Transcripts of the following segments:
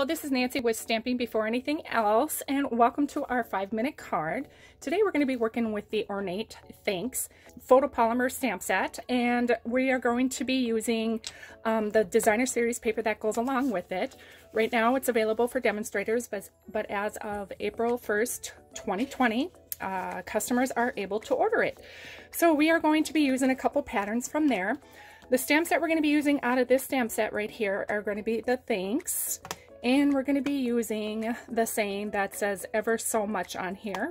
Hello, this is Nancy with Stamping Before Anything Else, and welcome to our 5-minute card. Today we're going to be working with the Ornate Thanks photopolymer stamp set, and we are going to be using the designer series paper that goes along with it. Right now it's available for demonstrators, but as of April 1st, 2020, customers are able to order it. So we are going to be using a couple patterns from there. The stamps that we're going to be using out of this stamp set right here are going to be the Thanks, and we're going to be using the saying that says ever so much on here.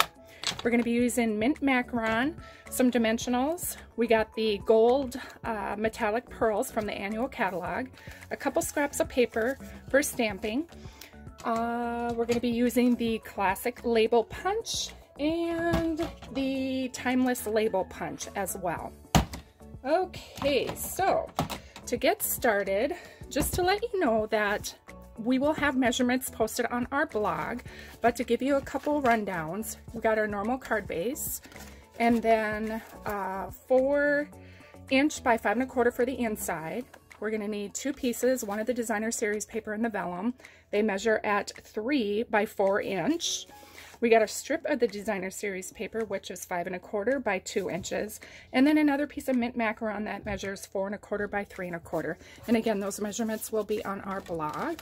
We're going to be using mint macaron, some dimensionals. We got the gold metallic pearls from the annual catalog, a couple scraps of paper for stamping. We're going to be using the classic label punch and the timeless label punch as well. Okay, so to get started, just to let you know that we will have measurements posted on our blog, but to give you a couple rundowns, we got our normal card base, and then 4 inch by 5 1/4 for the inside. We're going to need 2 pieces, one of the designer series paper and the vellum. They measure at 3 by 4 inch. We got a strip of the designer series paper, which is 5 1/4 by 2 inches, and then another piece of mint macaron that measures 4 1/4 by 3 1/4. And again, those measurements will be on our blog.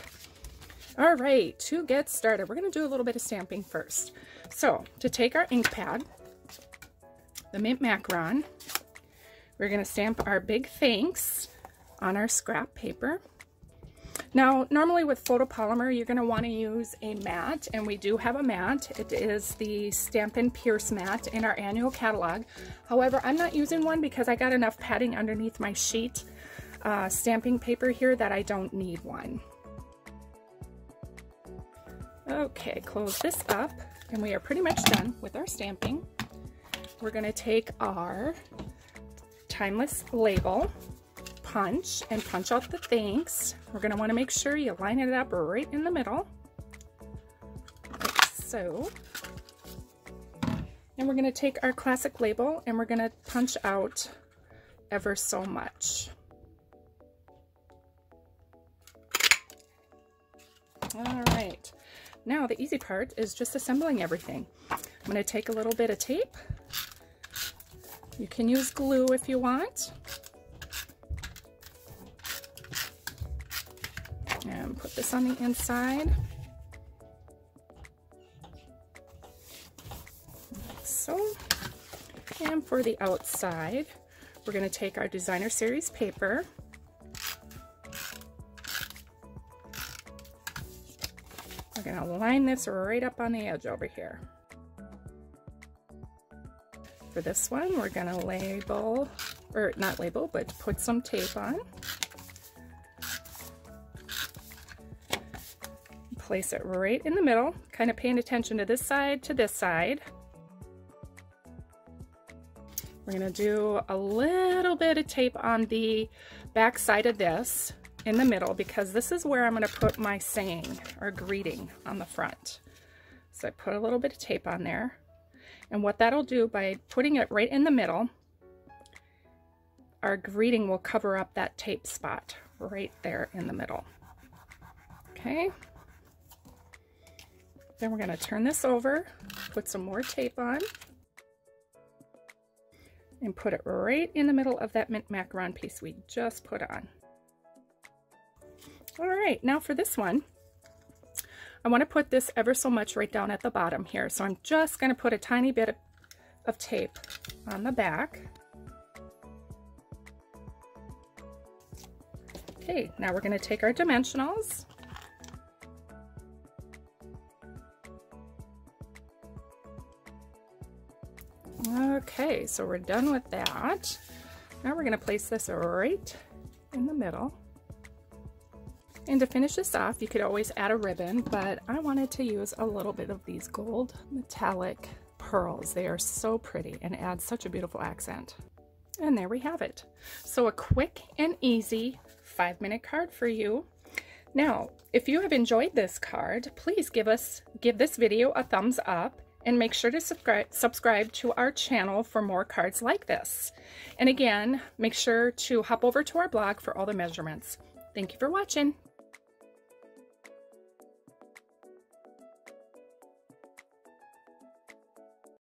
All right, to get started, we're going to do a little bit of stamping first. So to take our ink pad, the mint macaron, we're going to stamp our big Thanks on our scrap paper. Now, normally with photopolymer, you're going to want to use a mat, and we do have a mat. It is the Stampin' Pierce mat in our annual catalog. However, I'm not using one because I got enough padding underneath my sheet stamping paper here that I don't need one. Okay, close this up, and we are pretty much done with our stamping. We're going to take our timeless label punch and punch out the Thanks. We're going to want to make sure you line it up right in the middle, like so. And we're going to take our classic label and we're going to punch out ever so much. All right, now the easy part is just assembling everything. I'm going to take a little bit of tape. You can use glue if you want. And put this on the inside, like so. And for the outside, we're going to take our designer series paper, we're going to line this right up on the edge over here. For this one, we're going to label, or not label, but put some tape on. Place it right in the middle, kind of paying attention to this side, to this side. We're going to do a little bit of tape on the back side of this in the middle, because this is where I'm going to put my saying or greeting on the front. So I put a little bit of tape on there, and what that'll do, by putting it right in the middle, our greeting will cover up that tape spot right there in the middle. Okay. Then we're going to turn this over, put some more tape on, and put it right in the middle of that mint macaron piece we just put on. All right, now for this one, I want to put this ever so much right down at the bottom here. So I'm just going to put a tiny bit of tape on the back. Okay, now we're going to take our dimensionals. Okay, so we're done with that. Now we're going to place this right in the middle. And to finish this off, you could always add a ribbon, but I wanted to use a little bit of these gold metallic pearls. They are so pretty and add such a beautiful accent. And there we have it. So a quick and easy 5-minute card for you. Now, if you have enjoyed this card, please give this video a thumbs up. And make sure to subscribe to our channel for more cards like this. And again, make sure to hop over to our blog for all the measurements. Thank you for watching.